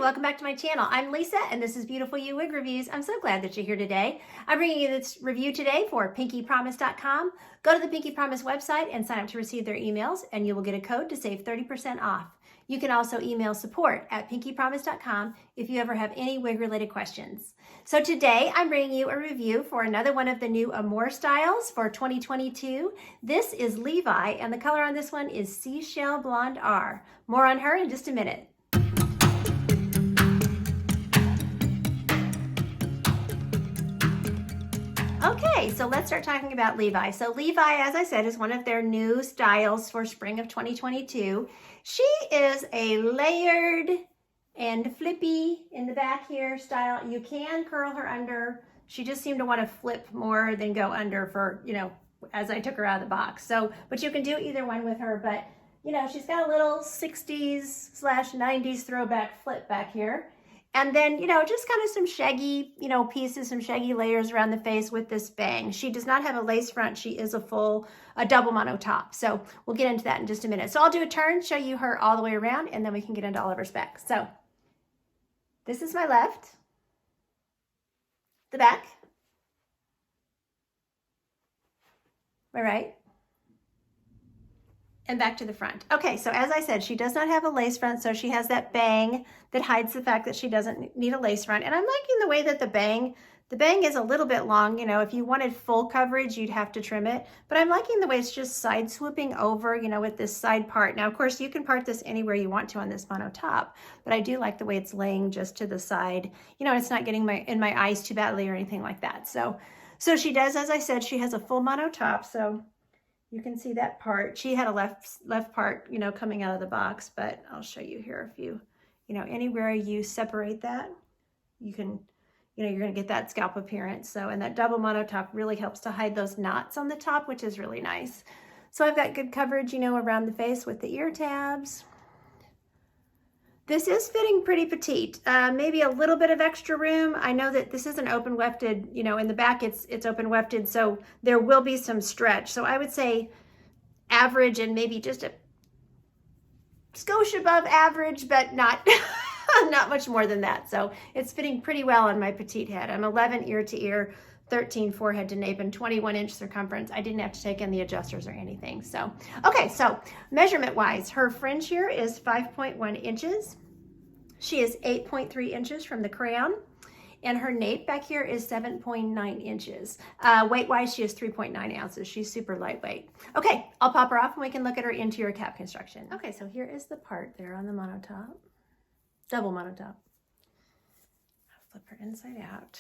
welcome back to my channel. I'm Lisa and this is Beautiful You Wig Reviews. I'm so glad that you're here today. I'm bringing you this review today for pinkypromise.com. Go to the Pinky Promise website and sign up to receive their emails and you will get a code to save 30% off. You can also email support@pinkypromise.com if you ever have any wig related questions. So today I'm bringing you a review for another one of the new Amore styles for 2022. This is Levi and the color on this one is Seashell Blonde R. More on her in just a minute. Okay, so let's start talking about Levi. So Levi, as I said, is one of their new styles for spring of 2022. She is a layered and flippy in the back here style. You can curl her under. She just seemed to want to flip more than go under for, as I took her out of the box. So, but you can do either one with her, but she's got a little 60s/90s throwback flip back here. And then, just kind of some shaggy, pieces, some shaggy layers around the face with this bang. She does not have a lace front. She is a double mono top. So we'll get into that in just a minute. So I'll do a turn, show you her all the way around, and then we can get into all of her specs. So this is my left, the back, my right, and back to the front. Okay, so as I said, she does not have a lace front, so she has that bang that hides the fact that she doesn't need a lace front. And I'm liking the way that the bang is a little bit long. If you wanted full coverage, you'd have to trim it. But I'm liking the way it's just side swooping over, with this side part. Now, of course, you can part this anywhere you want to on this mono top, but I do like the way it's laying just to the side. It's not getting in my eyes too badly or anything like that. So she does, as I said, she has a full mono top. So you can see that part. She had a left part, coming out of the box, but I'll show you here if you, anywhere you separate that, you can, you're going to get that scalp appearance. So, and that double mono top really helps to hide those knots on the top, which is really nice. So I've got good coverage, around the face with the ear tabs. This is fitting pretty petite, maybe a little bit of extra room. I know that this isn't open wefted, in the back it's open wefted, so there will be some stretch. So I would say average and maybe just a skosh above average, but not, not much more than that. So it's fitting pretty well on my petite head. I'm 11 ear to ear, 13 forehead to nape, and 21-inch circumference. I didn't have to take in the adjusters or anything. So, okay, so measurement-wise, her fringe here is 5.1 inches. She is 8.3 inches from the crown, and her nape back here is 7.9 inches. Weight-wise, she is 3.9 ounces. She's super lightweight. Okay, I'll pop her off and we can look at her interior cap construction. Okay, so here is the part there on the mono top, double mono top. I'll flip her inside out.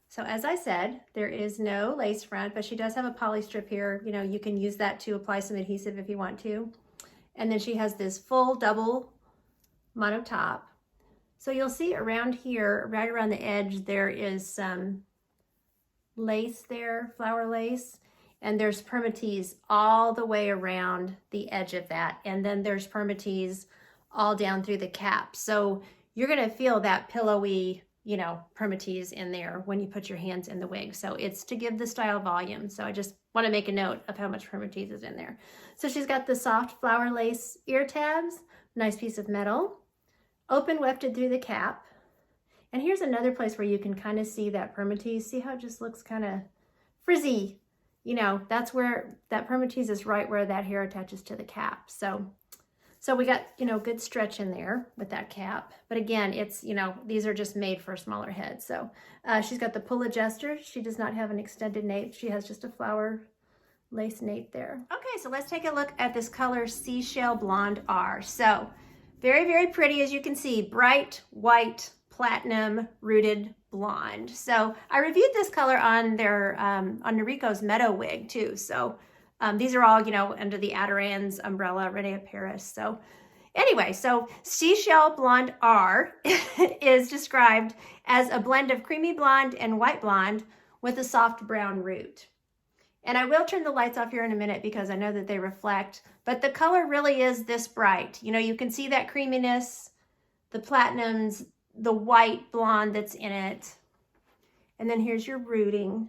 So as I said, there is no lace front, but she does have a poly strip here. You can use that to apply some adhesive if you want to. And then she has this full double mono top. So you'll see around here, right around the edge, there is some lace there, flower lace, and there's permatease all the way around the edge of that. And then there's permatease all down through the cap. So you're gonna feel that pillowy, permatease in there when you put your hands in the wig. So it's to give the style volume. So I just want to make a note of how much permatease is in there. So she's got the soft flower lace ear tabs, nice piece of metal, open wefted through the cap. And here's another place where you can kind of see that permatease. See how it just looks kind of frizzy? That's where that permatease is, right where that hair attaches to the cap. So we got, good stretch in there with that cap. But again, it's, these are just made for a smaller head. So she's got the pull adjuster. She does not have an extended nape. She has just a flower lace nape there. Okay, so let's take a look at this color Seashell Blonde R. So very, very pretty, as you can see, bright white, platinum rooted blonde. So I reviewed this color on their, on Noriko's Meadow wig too. So these are all, under the Adirond's umbrella, Rene Paris. So anyway, so Seashell Blonde R is described as a blend of creamy blonde and white blonde with a soft brown root. And I will turn the lights off here in a minute because I know that they reflect, but the color really is this bright. You can see that creaminess, the platinums, the white blonde that's in it. And then here's your rooting.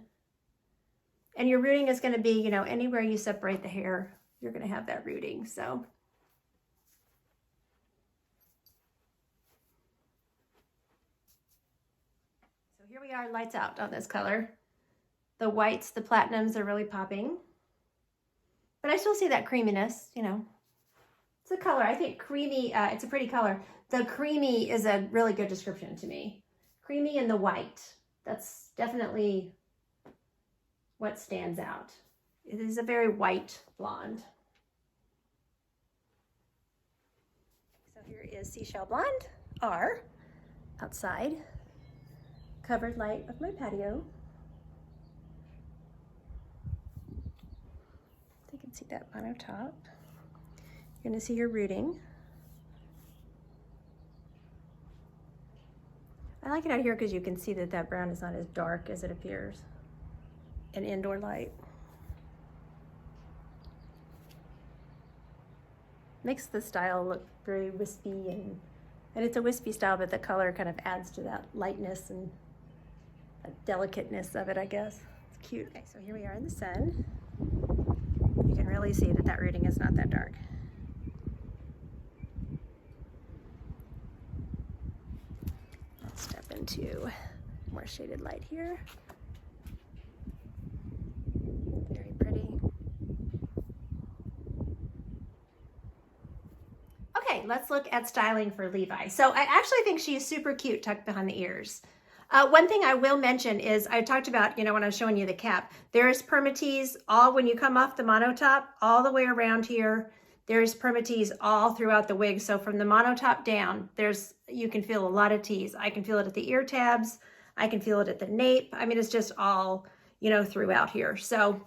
And your rooting is going to be, anywhere you separate the hair, you're going to have that rooting. So Here we are, lights out on this color. The whites, the platinums are really popping. But I still see that creaminess, you know. It's a color, I think creamy, it's a pretty color. The creamy is a really good description to me. Creamy and the white, that's definitely what stands out. It is a very white blonde. So here is Seashell Blonde R outside. Covered light of my patio. You can see that mono top. You're gonna see your rooting. I like it out here because you can see that that brown is not as dark as it appears in indoor light. Makes the style look very wispy and it's a wispy style, but the color kind of adds to that lightness and delicateness of it, I guess. It's cute. Okay, so here we are in the sun. You can really see that that rooting is not that dark. Let's step into more shaded light here. Very pretty. Okay, let's look at styling for Levi. So I actually think she's super cute tucked behind the ears. One thing I will mention is I talked about, you know, when I was showing you the cap, there's permatease all when you come off the mono top all the way around here. There's permatease all throughout the wig. So from the mono top down, you can feel a lot of tease. I can feel it at the ear tabs. I can feel it at the nape. I mean, it's just all, you know, throughout here. So,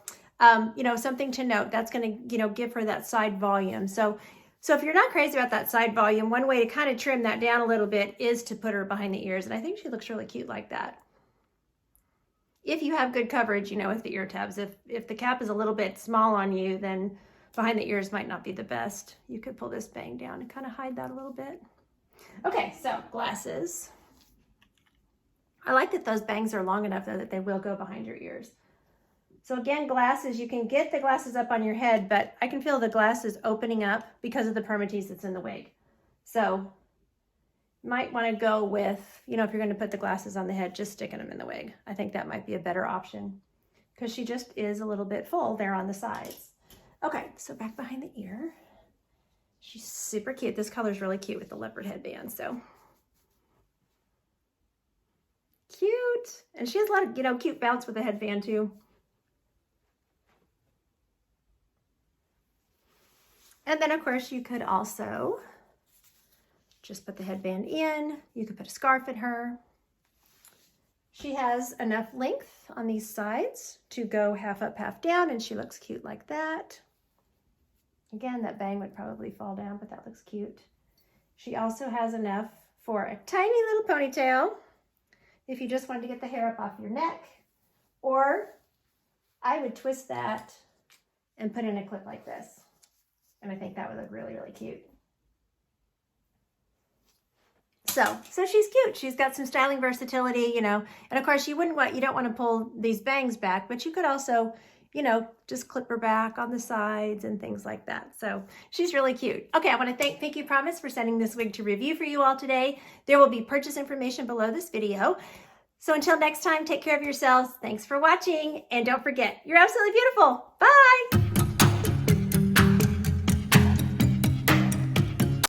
you know, something to note, that's going to, you know, give her that side volume. So if you're not crazy about that side volume, one way to kind of trim that down a little bit is to put her behind the ears. And I think she looks really cute like that. If you have good coverage, you know, with the ear tabs. If the cap is a little bit small on you, then behind the ears might not be the best. You could pull this bang down and kind of hide that a little bit. Okay, so glasses. I like that those bangs are long enough though that they will go behind your ears. So again, glasses, you can get the glasses up on your head, but I can feel the glasses opening up because of the permatease that's in the wig. So you might want to go with, you know, if you're going to put the glasses on the head, just sticking them in the wig. I think that might be a better option because she just is a little bit full there on the sides. Okay, so back behind the ear. She's super cute. This color is really cute with the leopard headband, so. Cute. And she has a lot of, you know, cute bounce with the headband too. And then of course you could also just put the headband in. You could put a scarf in her. She has enough length on these sides to go half up, half down, and she looks cute like that. Again, that bang would probably fall down, but that looks cute. She also has enough for a tiny little ponytail if you just wanted to get the hair up off your neck, or I would twist that and put in a clip like this. And I think that would look really, really cute. So she's cute. She's got some styling versatility, you know, and of course you don't want to pull these bangs back, but you could also, you know, just clip her back on the sides and things like that. So she's really cute. Okay, I want to thank Pinky Promise for sending this wig to review for you all today. There will be purchase information below this video. So until next time, take care of yourselves. Thanks for watching. And don't forget, you're absolutely beautiful. Bye.